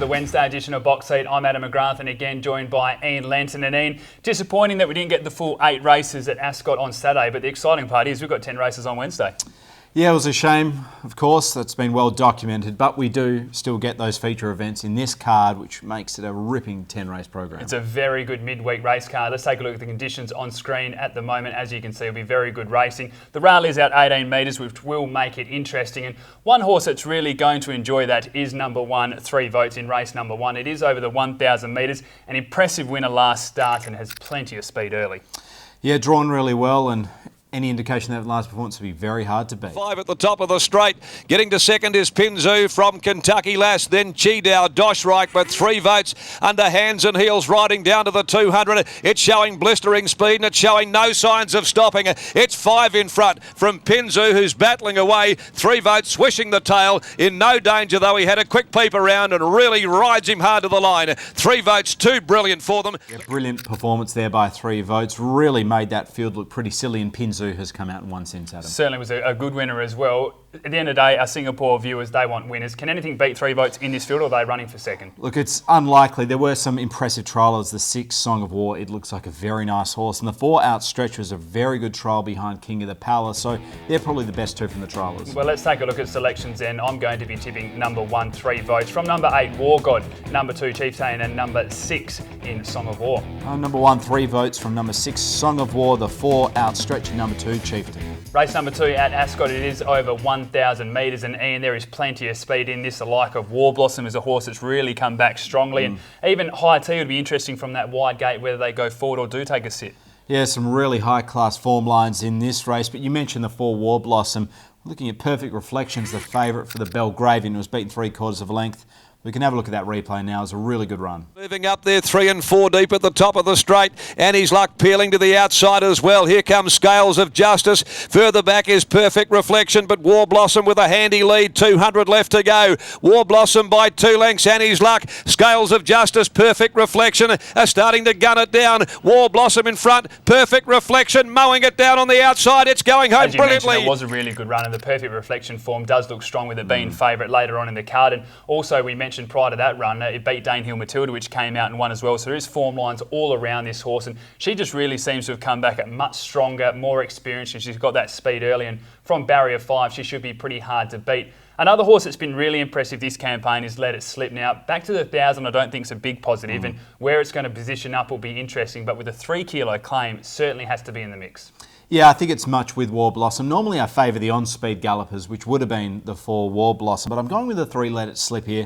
the Wednesday edition of Box Seat. I'm Adam McGrath and again joined by Ian Lenton. And Ian, disappointing that we didn't get the full 8 races at Ascot on Saturday, but the exciting part is we've got 10 races on Wednesday. Yeah, it was a shame, of course. That's been well documented, but we do still get those feature events in this card, which makes it a ripping 10-race program. It's a very good midweek race card. Let's take a look at the conditions on screen at the moment. As you can see, it'll be very good racing. The rail is out 18 metres, which will make it interesting. And one horse that's really going to enjoy that is number 1, 3 votes in race number 1. It is over the 1,000 metres. An impressive winner last start and has plenty of speed early. Yeah, drawn really well, and any indication that last performance will be very hard to beat. 5 at the top of the straight. Getting to second is Pinzu from Kentucky Lass. Then Chidow, Doshreich, but 3 votes under Hands and Heels riding down to the 200. It's showing blistering speed and it's showing no signs of stopping. It's 5 in front from Pinzu, who's battling away. 3 votes swishing the tail. In no danger though. He had a quick peep around and really rides him hard to the line. 3 votes, too brilliant for them. Yeah, brilliant performance there by 3 votes. Really made that field look pretty silly, and Pinzu has come out and won since, Adam. Certainly was a good winner as well. At the end of the day, our Singapore viewers, they want winners. Can anything beat 3 votes in this field, or are they running for second? Look, it's unlikely. There were some impressive triallers. The 6 Song of War, it looks like a very nice horse. And the 4 Outstretch was a very good trial behind King of the Palace. So they're probably the best 2 from the triallers. Well, let's take a look at selections then. I'm going to be tipping number 1, 3 votes. From number 8, War God, number 2, Chieftain, and number 6 in Song of War. Number 1, 3 votes from number 6, Song of War, the 4 Outstretch, and number 2, Chieftain. Race number 2 at Ascot, it is over 1,000 metres, and Ian, there is plenty of speed in this. The like of War Blossom is a horse that's really come back strongly, and even High Tea would be interesting from that wide gate, whether they go forward or do take a sit. Yeah, some really high-class form lines in this race, but you mentioned the 4 War Blossom. Looking at Perfect Reflections, the favourite for the Belgravian, was beaten 3/4 of a length. We can have a look at that replay now. It's a really good run. Moving up there, 3 and 4 deep at the top of the straight. Annie's Luck peeling to the outside as well. Here comes Scales of Justice. Further back is Perfect Reflection, but War Blossom with a handy lead. 200 left to go. War Blossom by 2 lengths. Annie's Luck, Scales of Justice, Perfect Reflection are starting to gun it down. War Blossom in front. Perfect Reflection mowing it down on the outside. It's going home brilliantly. It was a really good run, and the Perfect Reflection form does look strong with it being favourite later on in the card. And also we mentioned prior to that run, it beat Danehill Matilda, which came out and won as well. So there is form lines all around this horse, and she just really seems to have come back at much stronger, more experienced, and she's got that speed early. And from barrier 5, she should be pretty hard to beat. Another horse that's been really impressive this campaign is Let It Slip. Now, back to the 1,000, I don't think is a big positive, and where it's going to position up will be interesting. But with a 3 kilo claim, it certainly has to be in the mix. Yeah, I think it's much with War Blossom. Normally I favour the on-speed gallopers, which would have been the 4 War Blossom, but I'm going with the 3 Let It Slip here.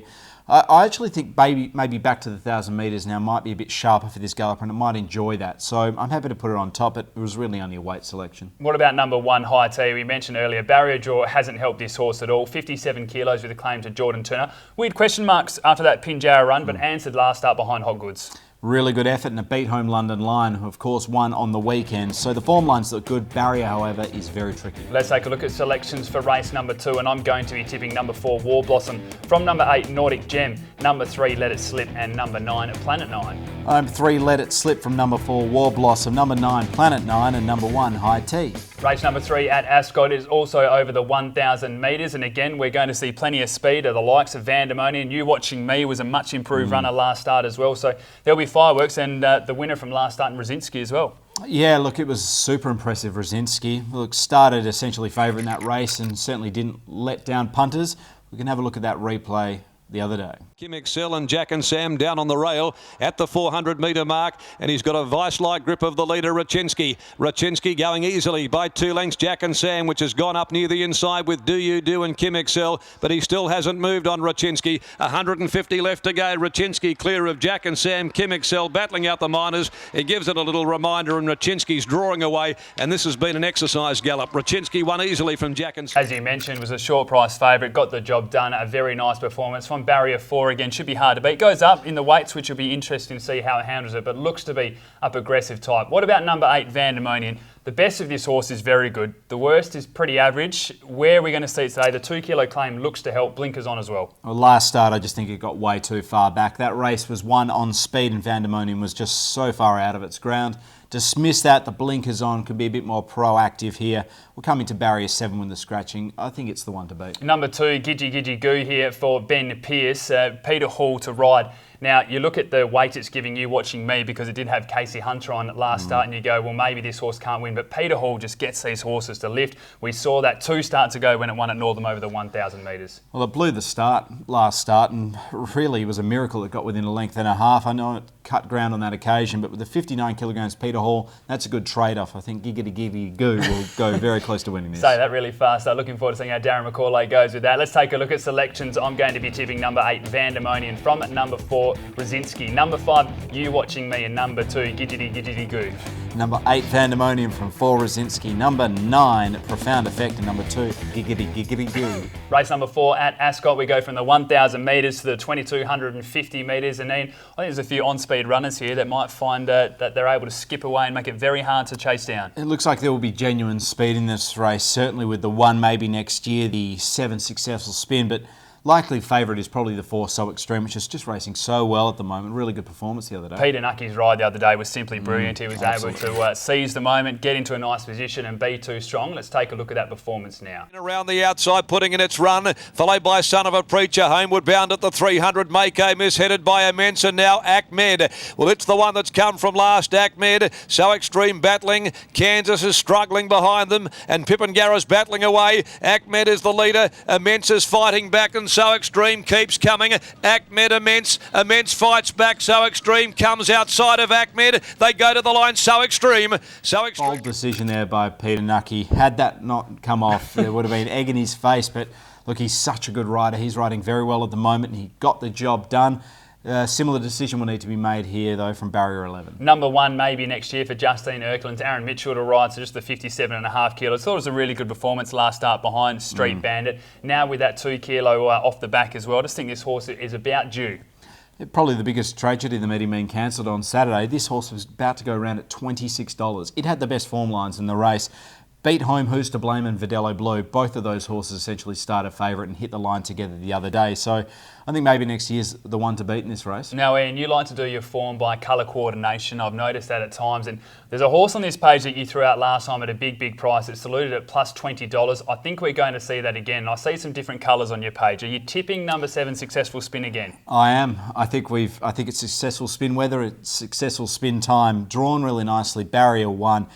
I actually think maybe back to the 1,000 metres now might be a bit sharper for this galloper, and it might enjoy that. So I'm happy to put it on top. It was really only a weight selection. What about number 1, High Tea? We mentioned earlier, barrier draw hasn't helped this horse at all. 57 kilos with a claim to Jordan Turner. Weird question marks after that Pinjarra run, but answered last up behind Hot Goods. Really good effort and a beat home London Lion, who of course won on the weekend. So the form lines look good. Barrier, however, is very tricky. Let's take a look at selections for race number 2, and I'm going to be tipping number 4, War Blossom. From number 8, Nordic Gem, number 3, Let It Slip, and number 9, Planet 9. 3, Let It Slip from number 4, War Blossom, number 9, Planet 9, and number 1, High Tea. Race number 3 at Ascot is also over the 1,000 metres, and again we're going to see plenty of speed of the likes of Vandemonian. You Watching Me was a much improved runner last start as well, so there'll be fireworks, and the winner from last start, Brzezinski, as well. Yeah, look, it was super impressive. Brzezinski, look, started essentially favourite in that race and certainly didn't let down punters. We can have a look at that replay the other day. Kim Excel and Jack and Sam down on the rail at the 400 metre mark, and he's got a vice-like grip of the leader, Raczynski. Raczynski going easily by 2 lengths, Jack and Sam, which has gone up near the inside with Do You Do and Kim Excel, but he still hasn't moved on Raczynski. 150 left to go. Raczynski clear of Jack and Sam. Kim Excel battling out the minors. It gives it a little reminder, and Raczynski's drawing away, and this has been an exercise gallop. Raczynski won easily from Jack and Sam. As you mentioned, was a short price favourite, got the job done. A very nice performance from barrier 4. Again, should be hard to beat. Goes up in the weights, which will be interesting to see how it handles it, but looks to be up aggressive type. What about number 8, Vandemonian? The best of this horse is very good. The worst is pretty average. Where are we going to see it today? The 2 kilo claim looks to help. Blinkers on as well. Well, last start, I just think it got way too far back. That race was won on speed and Vandemonium was just so far out of its ground. Dismiss that, the blinkers on, could be a bit more proactive here. We're coming to barrier 7 with the scratching. I think it's the one to beat. Number 2, Gidgy Gidgy Goo here for Ben Pearce. Peter Hall to ride. Now, you look at the weight it's giving you watching me, because it did have Casey Hunter on at last start, and you go, well, maybe this horse can't win. But Peter Hall just gets these horses to lift. We saw that 2 starts ago when it won at Northam over the 1,000 metres. Well, it blew the last start, and really it was a miracle it got within a length and a half. I know it cut ground on that occasion, but with the 59 kilograms Peter Hall, that's a good trade-off. I think Giggity Giddy Goo will go very close to winning this. Say that really fast. Looking forward to seeing how Darren McCauley goes with that. Let's take a look at selections. I'm going to be tipping number 8, Vandemonium, from number 4, Brzezinski. Number 5, You Watching Me, and number 2, Gidgety Gidgety Goo. Number 8, Vandemonium from 4, Brzezinski. Number 9, Profound Effect, and number 2, Giggity Giggity Goo. Race number 4 at Ascot. We go from the 1,000 metres to the 2,250 metres, and then I think there's a few on-speed runners here that might find that they're able to skip away and make it very hard to chase down. It looks like there will be genuine speed in this race, certainly with the 1 maybe next year, the 7 Successful Spin, but likely favourite is probably the 4 So Extreme, which is just racing so well at the moment. Really good performance the other day. Peter Nucky's ride the other day was simply brilliant. He was able to seize the moment, get into a nice position and be too strong. Let's take a look at that performance now. Around the outside, putting in its run, followed by Son of a Preacher. Homeward bound at the 300. Mako misheaded by Immense, and now Ahmed. Well, it's the one that's come from last, Ahmed. So Extreme battling. Kansas is struggling behind them, and Pippingara's battling away. Ahmed is the leader. Immense is fighting back, and So Extreme keeps coming. Ahmed, Immense. Immense fights back. So Extreme comes outside of Ahmed. They go to the line. So Extreme. Bold decision there by Peter Nucky. Had that not come off, there would have been egg in his face. But look, he's such a good rider. He's riding very well at the moment. He got the job done. Similar decision will need to be made here, though, from barrier 11. Number 1 maybe next year for Justine Erkland. Aaron Mitchell to ride, so just the 57.5 kilos. Thought it was a really good performance last start behind Street Bandit. Now with that 2 kilo off the back as well. I just think this horse is about due. Probably the biggest tragedy the meeting being cancelled on Saturday. This horse was about to go around at $26. It had the best form lines in the race. Beat Home, Who's to Blame, and Vidello Blue. Both of those horses essentially started favourite and hit the line together the other day. So I think maybe next year's the one to beat in this race. Now, Ian, you like to do your form by colour coordination. I've noticed that at times. And there's a horse on this page that you threw out last time at a big price. It's saluted at plus $20. I think we're going to see that again. I see some different colours on your page. Are you tipping number 7 Successful Spin again? I am. I think it's Successful Spin. Whether it's Successful Spin time, drawn really nicely, barrier 1.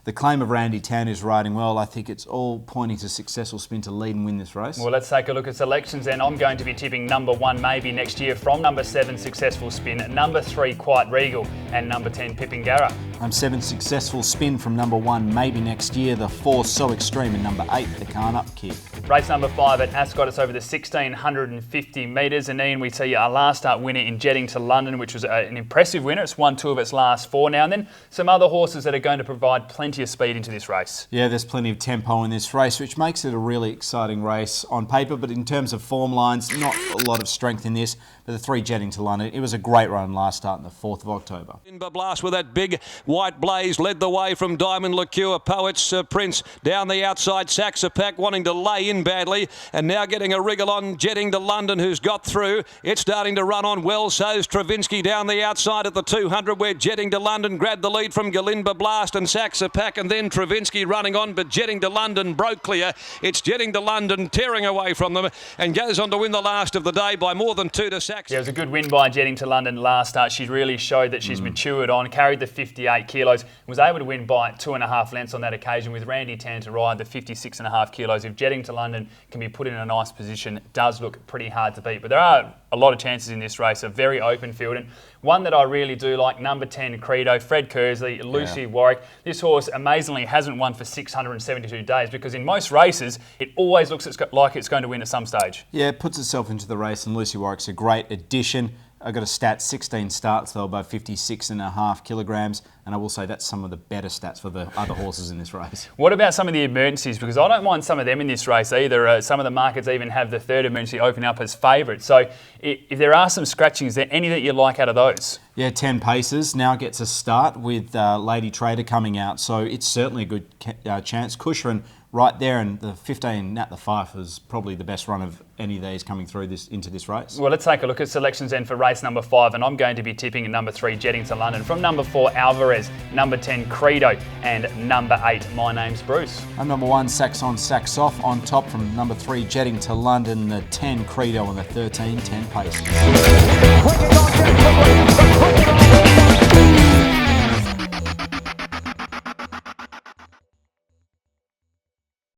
The claim of Randy Tan is riding well. I think it's all pointing to Successful Spin to lead and win this race. Well, let's take a look at selections then. I'm going to be tipping number 1 maybe next year from number 7 Successful Spin, number 3 Quite Regal, and number 10 Pippingara. I'm 7 Successful Spin from number 1 maybe next year, the 4 So Extreme, and number 8 the Can't Up Kid. Race number 5 at Ascot. It's over the 1,650 metres, and Ian, we see our last start winner in Jetting to London, which was an impressive winner. It's won 2 of its last 4 now, and then some other horses that are going to provide plenty of speed into this race. Yeah, there's plenty of tempo in this race, which makes it a really exciting race on paper, but in terms of form lines, not a lot of strength in this. But the 3 Jetting to London, it was a great run last start on the 4th of October. Blast with that big white blaze led the way from Diamond Liqueur. Poets Prince down the outside. Saxapack wanting to lay in badly, and now getting a wriggle on Jetting to London, who's got through. It's starting to run on well. So's Travinsky down the outside at the 200, where Jetting to London grabbed the lead from Galimba Blast and Saxapack, and then Travinsky running on, but Jetting to London broke clear. It's Jetting to London tearing away from them and goes on to win the last of the day by more than 2 to Sax. Yeah, it was a good win by Jetting to London last start. She really showed that she's matured on, carried the 58 kilos, and was able to win by 2.5 lengths on that occasion with Randy Tan to ride the 56.5 kilos. If Jetting to London can be put in a nice position, it does look pretty hard to beat. But there are a lot of chances in this race, a very open field. And one that I really do like, number 10 Credo, Fred Kersley, Lucy Warwick. This horse amazingly hasn't won for 672 days, because in most races, it always looks like it's going to win at some stage. Yeah, it puts itself into the race, and Lucy Warwick's a great addition. I got a stat, 16 starts though, above 56.5 kilograms, and I will say that's some of the better stats for the other horses in this race. What about some of the emergencies? Because I don't mind some of them in this race either. Some of the markets even have the third emergency open up as favourites. So if there are some scratchings, is there any that you like out of those? Yeah, 10 paces now gets a start with Lady Trader coming out, so it's certainly a good chance. Cushran right there, and the 15 Nat the Fife is probably the best run of any of these coming through into this race. Well, let's take a look at selections then for race number 5, and I'm going to be tipping in number 3, Jetting to London, from number 4, Alvarez, number 10, Credo, and number 8, My Name's Bruce. And number 1, Sax On, Sax Off, on top from number 3, Jetting to London, the 10, Credo, and the 13, 10 pace.